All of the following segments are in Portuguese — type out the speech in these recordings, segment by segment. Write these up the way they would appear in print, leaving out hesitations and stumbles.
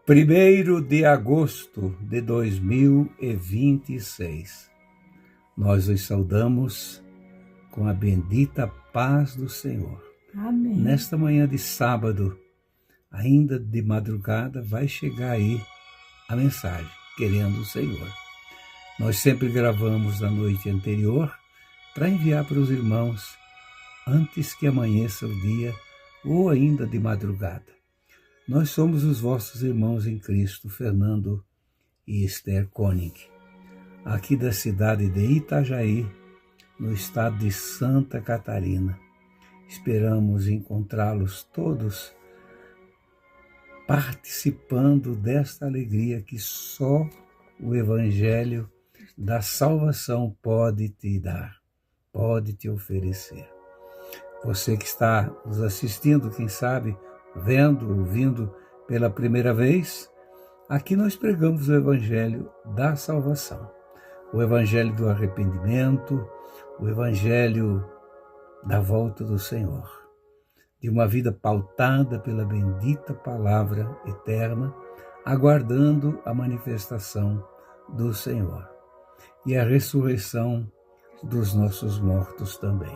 1º de agosto de 2026. Nós os saudamos com a bendita paz do Senhor. Amém. Nesta manhã de sábado, ainda de madrugada, vai chegar aí a mensagem, querendo o Senhor. Nós sempre gravamos na noite anterior para enviar para os irmãos antes que amanheça o dia ou ainda de madrugada. Nós somos os vossos irmãos em Cristo, Fernando e Esther Koenig, aqui da cidade de Itajaí, no estado de Santa Catarina. Esperamos encontrá-los todos participando desta alegria que só o Evangelho da salvação pode te dar, pode te oferecer. Você que está nos assistindo, quem sabe, vendo, ouvindo pela primeira vez, aqui nós pregamos o Evangelho da salvação, o Evangelho do arrependimento, o Evangelho da volta do Senhor, de uma vida pautada pela bendita palavra eterna, aguardando a manifestação do Senhor e a ressurreição dos nossos mortos também.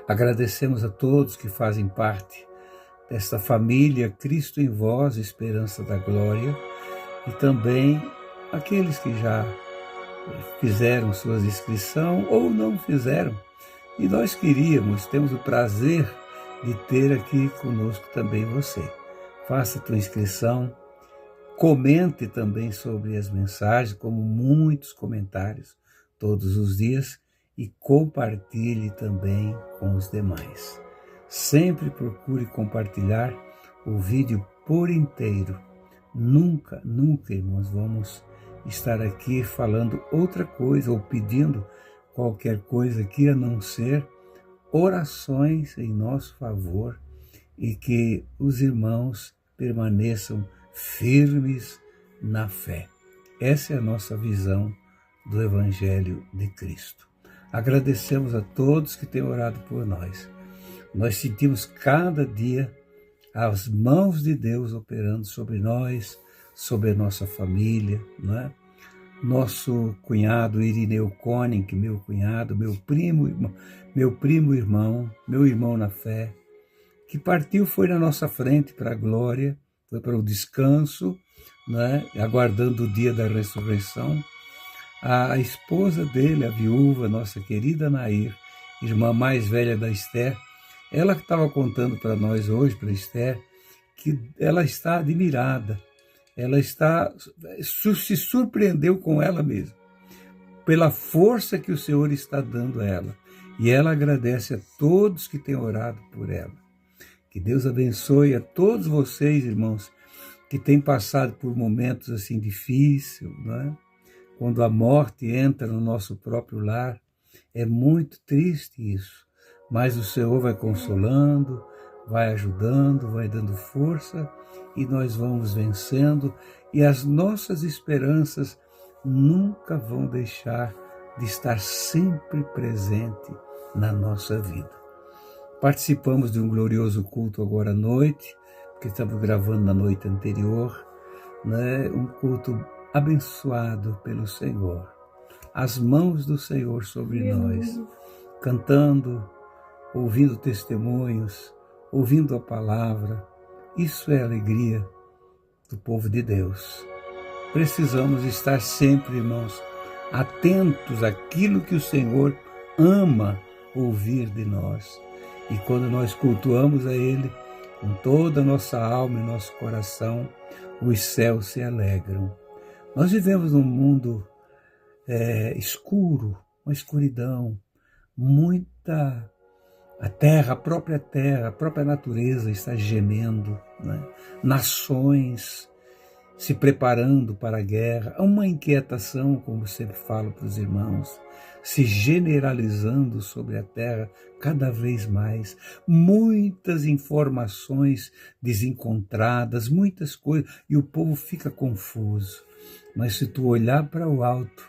Agradecemos a todos que fazem parte desta família Cristo em Vós, Esperança da Glória, e também aqueles que já fizeram suas inscrições ou não fizeram. E nós temos o prazer de ter aqui conosco também você. Faça a tua inscrição, comente também sobre as mensagens, como muitos comentários todos os dias, e compartilhe também com os demais. Sempre procure compartilhar o vídeo por inteiro. Nunca, irmãos, vamos estar aqui falando outra coisa ou pedindo qualquer coisa aqui a não ser orações em nosso favor e que os irmãos permaneçam firmes na fé. Essa é a nossa visão do Evangelho de Cristo. Agradecemos a todos que têm orado por nós. Nós sentimos cada dia as mãos de Deus operando sobre nós, sobre a nossa família, não é? Nosso cunhado Irineu Koenig, meu cunhado, meu primo irmão, meu irmão na fé, que partiu, foi na nossa frente para a glória, foi para o descanso, né? Aguardando o dia da ressurreição. A esposa dele, a viúva, nossa querida Nair, irmã mais velha da Esther, ela que estava contando para nós hoje, para Esther, que ela está admirada, ela se surpreendeu com ela mesma, pela força que o Senhor está dando a ela. E ela agradece a todos que têm orado por ela. Que Deus abençoe a todos vocês, irmãos, que têm passado por momentos assim difíceis, não é? Quando a morte entra no nosso próprio lar, é muito triste isso. Mas o Senhor vai consolando, vai ajudando, vai dando força e nós vamos vencendo. E as nossas esperanças nunca vão deixar de estar sempre presente na nossa vida. Participamos de um glorioso culto agora à noite, porque estamos gravando na noite anterior, né? Um culto abençoado pelo Senhor. As mãos do Senhor sobre nós, cantando, ouvindo testemunhos, ouvindo a palavra. Isso é a alegria do povo de Deus. Precisamos estar sempre, irmãos, atentos àquilo que o Senhor ama ouvir de nós. E quando nós cultuamos a Ele com toda a nossa alma e nosso coração, os céus se alegram. Nós vivemos num mundo escuro, uma escuridão, muita... A própria natureza está gemendo, né? Nações se preparando para a guerra, há uma inquietação, como sempre falo para os irmãos, se generalizando sobre a terra cada vez mais, muitas informações desencontradas, muitas coisas, e o povo fica confuso. Mas se tu olhar para o alto,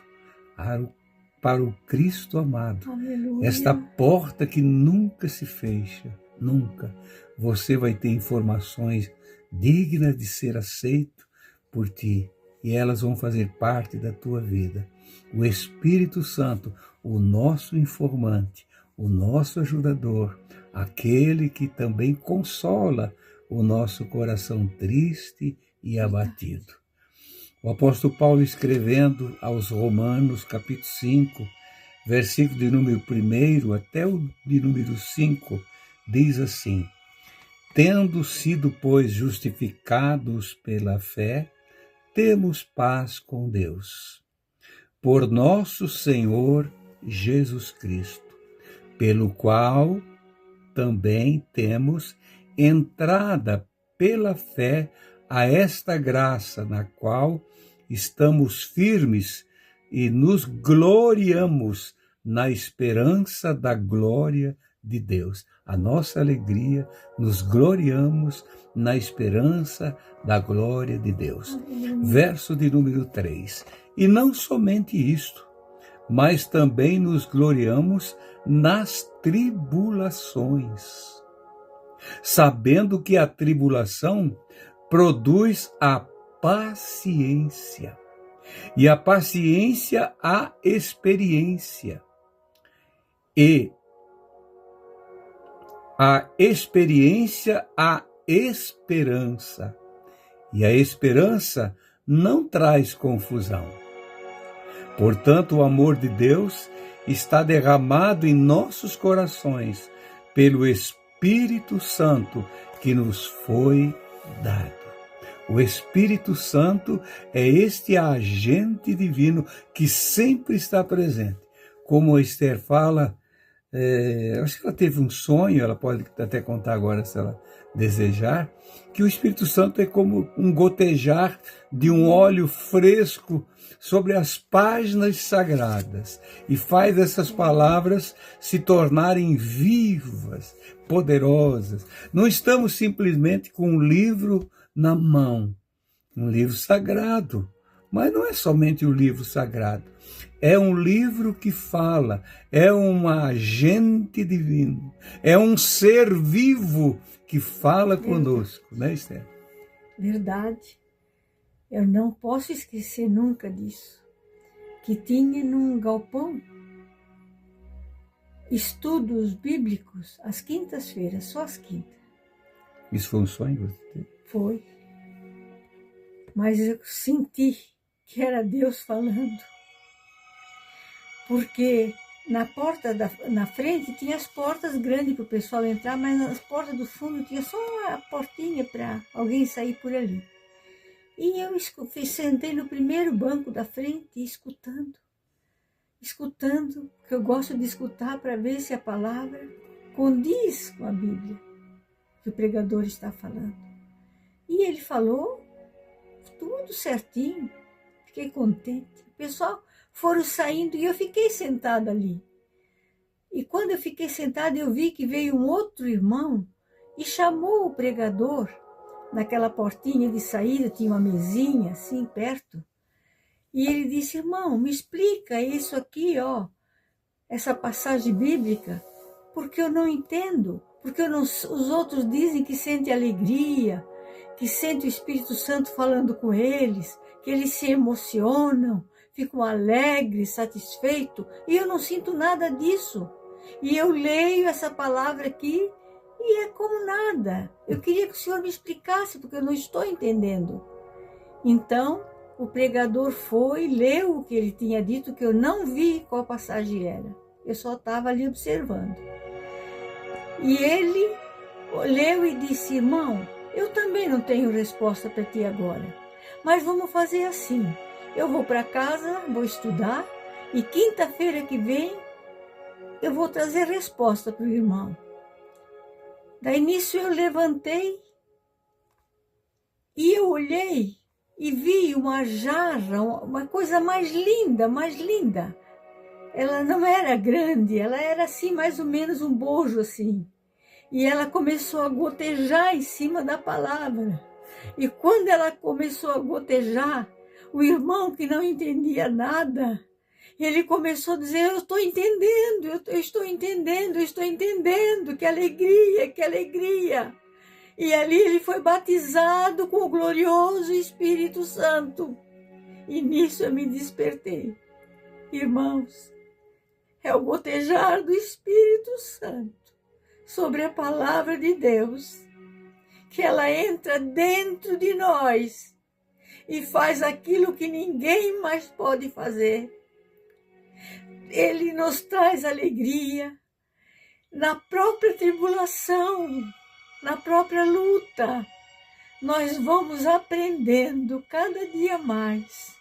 para o Cristo amado, Aleluia. esta porta que nunca se fecha, nunca. Você vai ter informações dignas de ser aceito por ti, e elas vão fazer parte da tua vida. O Espírito Santo, o nosso informante, o nosso ajudador, aquele que também consola o nosso coração triste e abatido. O apóstolo Paulo, escrevendo aos Romanos, capítulo 5, versículo de número 1 até o de número 5, diz assim: tendo sido, pois, justificados pela fé, temos paz com Deus, por nosso Senhor Jesus Cristo, pelo qual também temos entrada pela fé a esta graça, na qual estamos firmes e nos gloriamos na esperança da glória de Deus. A nossa alegria, nos gloriamos na esperança da glória de Deus. Verso de número 3. E não somente isto, mas também nos gloriamos nas tribulações, sabendo que a tribulação produz a paciência, e a paciência a experiência, e a experiência a esperança, e a esperança não traz confusão. Portanto, o amor de Deus está derramado em nossos corações pelo Espírito Santo que nos foi dado. O Espírito Santo é este agente divino que sempre está presente. Como a Esther fala, acho que ela teve um sonho, ela pode até contar agora se ela desejar, que o Espírito Santo é como um gotejar de um óleo fresco sobre as páginas sagradas e faz essas palavras se tornarem vivas, poderosas. Não estamos simplesmente com um livro na mão, um livro sagrado, mas não é somente o livro sagrado, é um livro que fala, é um agente divino, é um ser vivo que fala conosco, né, Esther? Verdade. Eu não posso esquecer nunca disso, que tinha num galpão estudos bíblicos às quintas-feiras, só às quintas. Isso foi um sonho? Foi. Mas eu senti que era Deus falando. Porque na porta na frente tinha as portas grandes para o pessoal entrar, mas nas portas do fundo tinha só a portinha para alguém sair por ali. E eu sentei no primeiro banco da frente, escutando, porque eu gosto de escutar para ver se a palavra condiz com a Bíblia que o pregador está falando. E ele falou tudo certinho, fiquei contente. O pessoal foram saindo e eu fiquei sentada ali. E quando eu fiquei sentada, eu vi que veio um outro irmão e chamou o pregador. Naquela portinha de saída tinha uma mesinha assim perto. E ele disse: irmão, me explica isso aqui, ó, essa passagem bíblica, porque eu não entendo. Porque os outros dizem que sentem alegria, que sentem o Espírito Santo falando com eles, que eles se emocionam, ficam alegres, satisfeitos, e eu não sinto nada disso. E eu leio essa palavra aqui e é como nada. Eu queria que o senhor me explicasse, porque eu não estou entendendo. Então, o pregador foi, leu o que ele tinha dito, que eu não vi qual passagem era. Eu só estava ali observando. E ele leu e disse: irmão, eu também não tenho resposta para ti agora, mas vamos fazer assim. Eu vou para casa, vou estudar, e quinta-feira que vem eu vou trazer resposta para o irmão. Daí nisso eu levantei e eu olhei e vi uma jarra, uma coisa mais linda, mais linda. Ela não era grande, ela era assim, mais ou menos um bojo assim. E ela começou a gotejar em cima da palavra. E quando ela começou a gotejar, o irmão que não entendia nada, Ele começou a dizer, eu estou entendendo, eu estou entendendo, eu estou entendendo, que alegria, que alegria. E ali ele foi batizado com o glorioso Espírito Santo. E nisso eu me despertei. Irmãos, é o gotejar do Espírito Santo sobre a palavra de Deus, que ela entra dentro de nós e faz aquilo que ninguém mais pode fazer. Ele nos traz alegria na própria tribulação, na própria luta. Nós vamos aprendendo cada dia mais,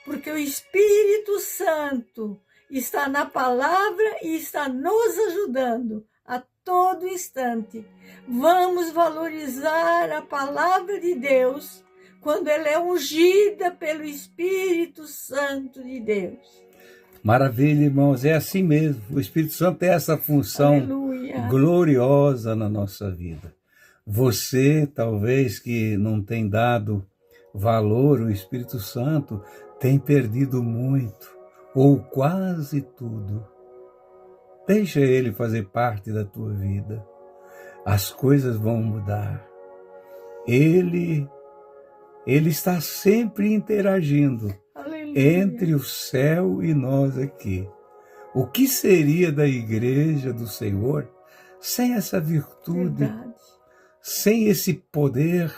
porque o Espírito Santo está na palavra e está nos ajudando a todo instante. Vamos valorizar a palavra de Deus quando ela é ungida pelo Espírito Santo de Deus. Maravilha, irmãos, é assim mesmo. O Espírito Santo tem essa função gloriosa na nossa vida. Você, talvez, que não tem dado valor ao Espírito Santo, tem perdido muito, ou quase tudo. Deixa ele fazer parte da tua vida. As coisas vão mudar. Ele está sempre interagindo. Aleluia. Entre o céu e nós aqui. O que seria da igreja do Senhor sem essa virtude, sem esse poder,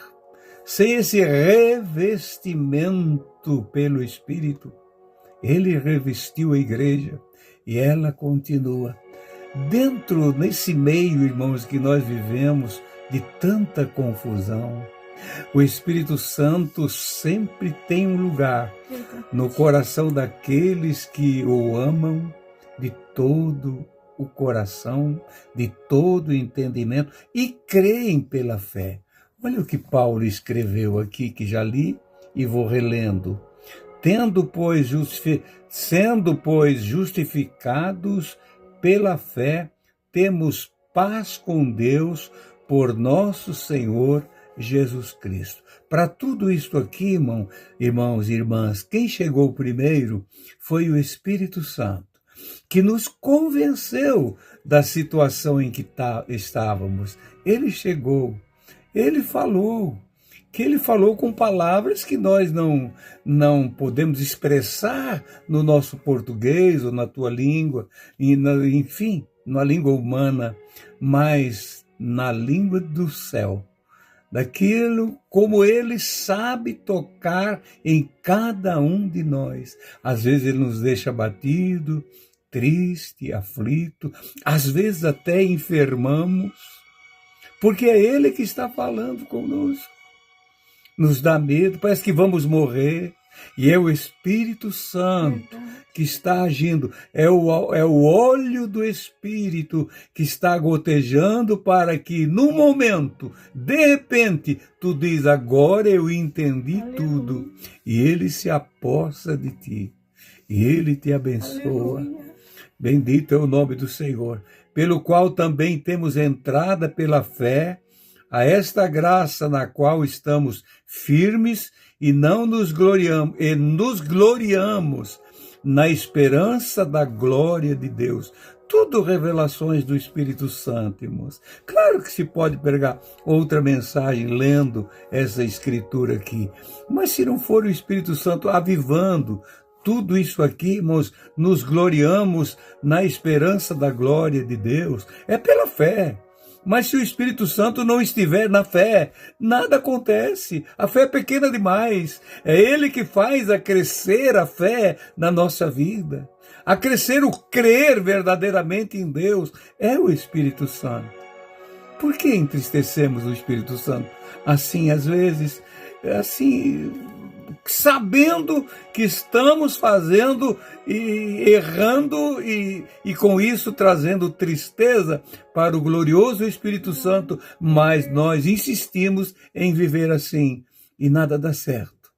sem esse revestimento pelo Espírito? Ele revestiu a igreja e ela continua. Nesse meio, irmãos, que nós vivemos de tanta confusão, o Espírito Santo sempre tem um lugar no coração daqueles que o amam de todo o coração, de todo o entendimento e creem pela fé. Olha o que Paulo escreveu aqui, que já li e vou relendo. Sendo, pois, justificados pela fé, temos paz com Deus por nosso Senhor Jesus Cristo. Para tudo isso aqui, irmãos e irmãs, quem chegou primeiro foi o Espírito Santo, que nos convenceu da situação em que estávamos. Ele chegou, ele falou com palavras que nós não podemos expressar no nosso português ou na tua língua, enfim, na língua humana, mas na língua do céu. Daquilo como ele sabe tocar em cada um de nós. Às vezes ele nos deixa abatido, triste, aflito, às vezes até enfermamos, porque é ele que está falando conosco. Nos dá medo, parece que vamos morrer, e é o Espírito Santo que está agindo, é o óleo do Espírito que está gotejando para que, no momento, de repente, tu diz, agora eu entendi tudo, e ele se apossa de ti, e ele te abençoa. Aleluia. Bendito é o nome do Senhor, pelo qual também temos entrada pela fé, a esta graça na qual estamos firmes e nos gloriamos na esperança da glória de Deus. Tudo revelações do Espírito Santo, irmãos. Claro que se pode pregar outra mensagem lendo essa escritura aqui, mas se não for o Espírito Santo avivando tudo isso aqui, irmãos, nos gloriamos na esperança da glória de Deus, é pela fé. Mas se o Espírito Santo não estiver na fé, nada acontece. A fé é pequena demais. É Ele que faz a crescer a fé na nossa vida. A crescer o crer verdadeiramente em Deus é o Espírito Santo. Por que entristecemos o Espírito Santo? Assim, às vezes, sabendo que estamos fazendo e errando e com isso trazendo tristeza para o glorioso Espírito Santo, mas nós insistimos em viver assim e nada dá certo.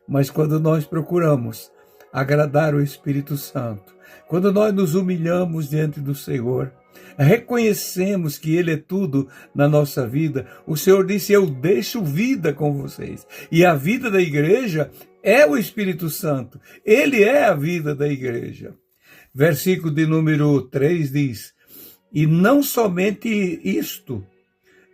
Mas quando nós procuramos agradar o Espírito Santo, quando nós nos humilhamos diante do Senhor, reconhecemos que Ele é tudo na nossa vida. O Senhor disse, eu deixo vida com vocês. E a vida da igreja é o Espírito Santo. Ele é a vida da igreja. Versículo de número 3 diz: e não somente isto,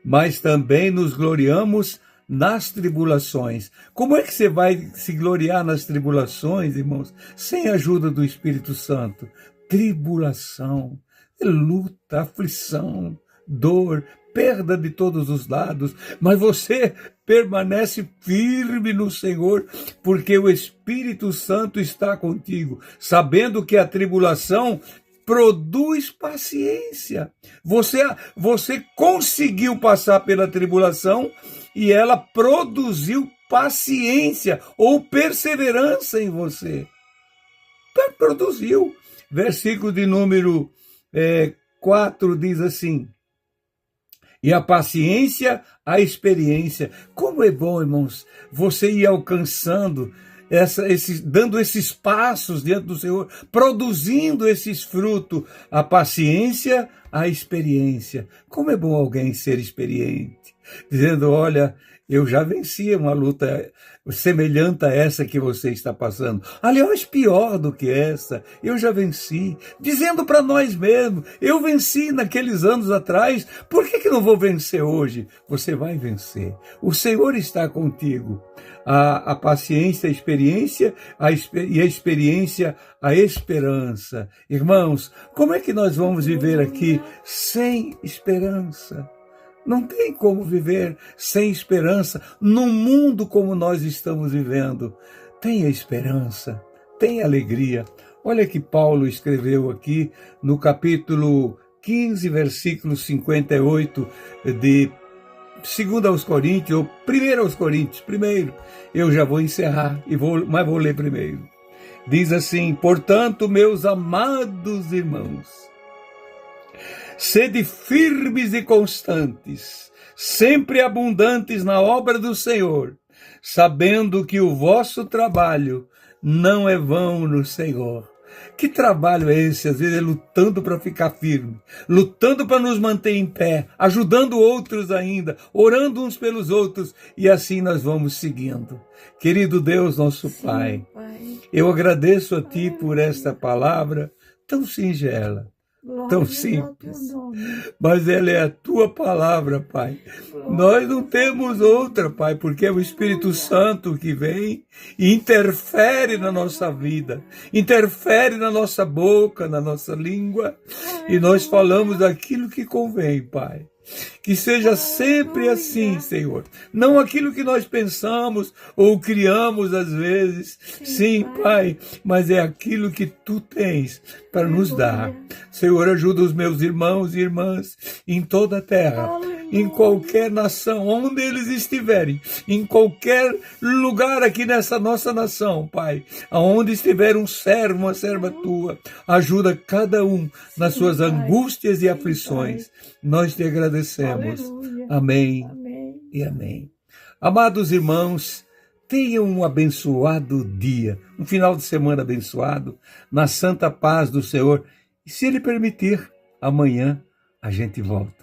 mas também nos gloriamos nas tribulações. Como é que você vai se gloriar nas tribulações, irmãos, sem a ajuda do Espírito Santo? Tribulação, luta, aflição, dor, perda de todos os lados, mas você permanece firme no Senhor, porque o Espírito Santo está contigo, sabendo que a tribulação produz paciência. Você conseguiu passar pela tribulação e ela produziu paciência ou perseverança em você. Produziu. Versículo de número 4 diz assim: e a paciência, a experiência. Como é bom, irmãos, você ir alcançando, dando esses passos diante do Senhor, produzindo esses frutos, a paciência, a experiência. Como é bom alguém ser experiente, dizendo: olha, eu já venci uma luta semelhante a essa que você está passando. Aliás, pior do que essa, eu já venci. Dizendo para nós mesmos: eu venci naqueles anos atrás, por que não vou vencer hoje? Você vai vencer. O Senhor está contigo. A paciência, a experiência, e a experiência, a esperança. Irmãos, como é que nós vamos viver aqui sem esperança? Não tem como viver sem esperança num mundo como nós estamos vivendo. Tenha esperança, tenha alegria. Olha que Paulo escreveu aqui no capítulo 15, versículo 58 de 2 aos Coríntios, ou 1 aos Coríntios, primeiro. Eu já vou encerrar, mas vou ler primeiro. Diz assim: portanto, meus amados irmãos, sede firmes e constantes, sempre abundantes na obra do Senhor, sabendo que o vosso trabalho não é vão no Senhor. Que trabalho é esse? Às vezes é lutando para ficar firme, lutando para nos manter em pé, ajudando outros ainda, orando uns pelos outros, e assim nós vamos seguindo. Querido Deus, nosso Pai, eu agradeço a Ti por esta palavra tão singela, tão simples, mas ela é a Tua palavra, Pai. Nós não temos outra, Pai, porque é o Espírito Santo que vem e interfere na nossa vida, interfere na nossa boca, na nossa língua, e nós falamos aquilo que convém, Pai. Que seja sempre assim, Senhor. Não aquilo que nós pensamos ou criamos às vezes. Sim, Pai, mas é aquilo que Tu tens para nos dar. Senhor, ajuda os meus irmãos e irmãs em toda a terra, em qualquer nação, onde eles estiverem, em qualquer lugar aqui nessa nossa nação, Pai, aonde estiver um servo, uma serva Tua, ajuda cada um nas suas angústias e aflições. Nós Te agradecemos. Amém, amém e amém. Amados irmãos, tenham um abençoado dia, um final de semana abençoado, na santa paz do Senhor. E se Ele permitir, amanhã a gente volta.